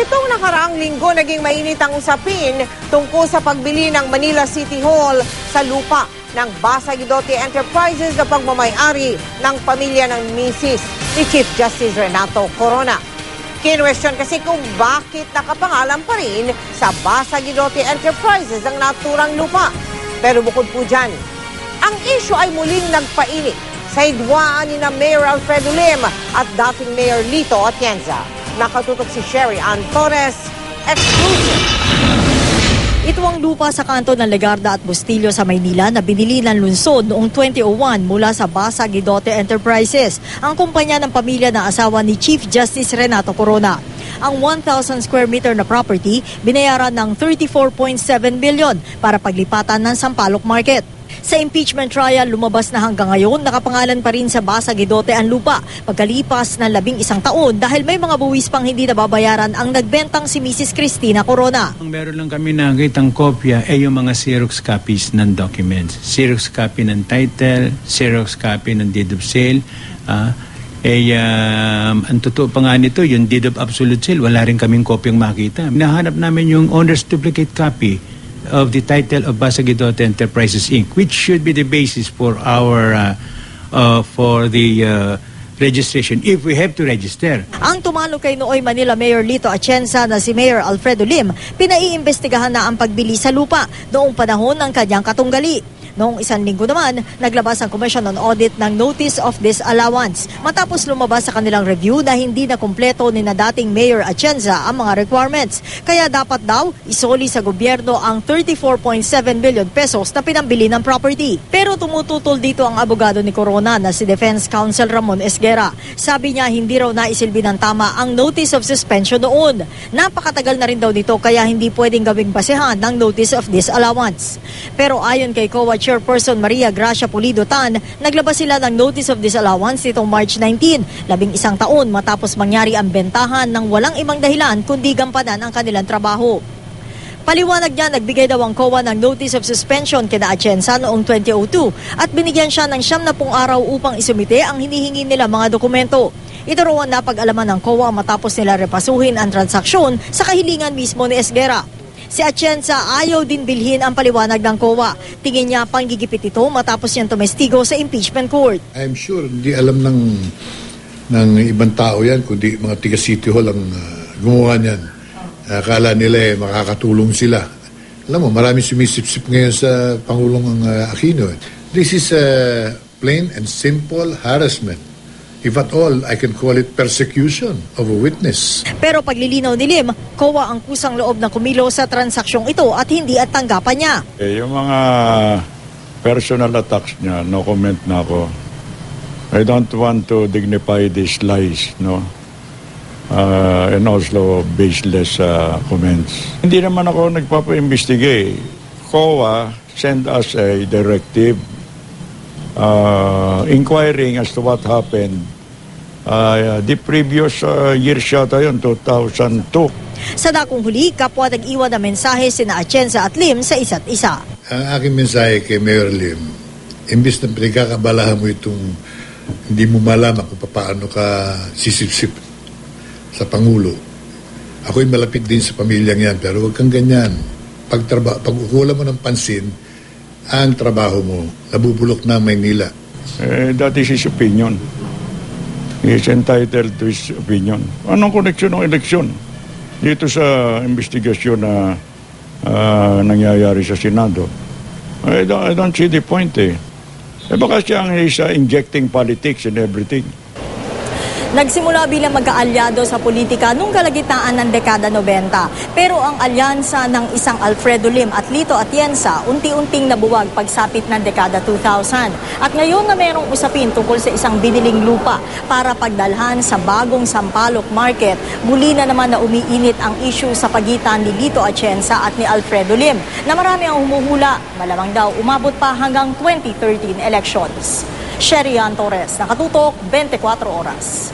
Nitong nakaraang linggo, naging mainit ang usapin tungkol sa pagbili ng Manila City Hall sa lupa ng Basa Guidote Enterprises na pagmamay-ari ng pamilya ng misis ni Chief Justice Renato Corona. Kinwestiyon kasi kung bakit nakapangalan pa rin sa Basa Guidote Enterprises ang naturang lupa. Pero bukod po dyan, ang issue ay muling nagpainit sa hidwaan ni na Mayor Alfredo Lim at dating Mayor Lito Atienza. Nakatutok si Sherry Ann Torres, exclusive. Ito ang lupa sa kanto ng Legarda at Bustillo sa Maynila na binili ng lungsod noong 2001 mula sa Basa Guidote Enterprises, ang kumpanya ng pamilya na asawa ni Chief Justice Renato Corona. Ang 1,000 square meter na property binayaran ng 34.7 billion para paglipatan ng Sampaloc Market. Sa impeachment trial, lumabas na hanggang ngayon, nakapangalan pa rin sa Basa Guidote ang lupa pagkalipas ng 11 taon dahil may mga buwis pang hindi nababayaran ang nagbentang si Mrs. Cristina Corona. Ang meron lang kami nakitang kopya ay yung mga Xerox copies ng documents. Xerox copy ng title, Xerox copy ng deed of sale. Ang totoo pa nga nito, yung deed of absolute sale, wala rin kaming kopyang makita. Nahanap namin yung owner's duplicate copy of the title of Basa Guidote Enterprises Inc., which should be the basis for our registration if we have to register. Ang tumalo kay nooy Manila Mayor Lito Atienza na si Mayor Alfredo Lim, pinaiimbestigahan na ang pagbili sa lupa noong panahon ng kanyang katunggali. Noong isang linggo naman, naglabas ang Commission on Audit ng Notice of Disallowance matapos lumabas sa kanilang review na hindi na kumpleto ni na dating Mayor Atienza ang mga requirements. Kaya dapat daw isoli sa gobyerno ang 34.7 billion pesos na pinambili ng property. Pero tumututol dito ang abogado ni Corona na si Defense Counsel Ramon Esguera. Sabi niya hindi raw naisilbi ng tama ang Notice of Suspension noon. Napakatagal na rin daw nito kaya hindi pwedeng gawing basehan ng Notice of Disallowance. Pero ayon kay COA Chairperson Maria Gracia Pulido Tan, naglabas sila ng Notice of Disallowance nitong March 19, 11 taon matapos mangyari ang bentahan ng walang ibang dahilan kundi gampanan ang kanilang trabaho. Paliwanag niya, nagbigay daw ang COA ng Notice of Suspension kina Atienza noong 2002 at binigyan siya ng 70 araw upang isumite ang hinihingi nila mga dokumento. Ito raw ang napag-alaman ng COA matapos nila repasuhin ang transaksyon sa kahilingan mismo ni Esguera. Si Atienza ayaw din bilhin ang paliwanag ng COA. Tingin niya panggigipit ito matapos niyang tumestigo sa impeachment court. I'm sure hindi alam ng ibang tao yan, kundi mga tiga City Hall ang gumawa niyan. Akala nila makakatulong sila. Alam mo, marami sumisip-sip ngayon sa Pangulong Aquino. This is plain and simple harassment. If at all, I can call it persecution of a witness. Pero paglilinaw ni Lim, COA ang kusang loob na kumilo sa transaksyong ito at hindi at tanggapan niya. Yung mga personal attacks niya, no comment na ako. I don't want to dignify these lies, no? And also baseless comments. Hindi naman ako nagpapa-investigate. COA sent us a directive inquiring as to what happened the previous years yata yun, 2002. Sa dakong huli, kapwa nag-iwan na mensahe sina Atienza at Lim sa isa't isa. Ang aking mensahe kay Mayor Lim, imbis na pinagkakabalahan mo itong hindi mo malaman kung paano ka sisip-sip sa Pangulo. Ako'y malapit din sa pamilyang yan, pero huwag kang ganyan. Pag ukulan mo ng pansin, ang trabaho mo, nabubulok na Maynila. That is his opinion. He is entitled to his opinion. Anong koneksyon ng eleksyon dito sa investigasyon na nangyayari sa Senado? I don't see the point baka siya is injecting politics and everything. Nagsimula bilang magkaalyado sa politika nung kalagitnaan ng dekada 90. Pero ang alyansa ng isang Alfredo Lim at Lito Atienza unti-unting nabuwag pagsapit ng dekada 2000. At ngayon na mayroong usapin tungkol sa isang biniling lupa para pagdalhan sa bagong Sampaloc Market, muli na naman na umiinit ang issue sa pagitan ni Lito Atienza at ni Alfredo Lim na marami ang humuhula, malamang daw umabot pa hanggang 2013 elections. Sherry Ann Torres, Nakatutok, 24 Oras.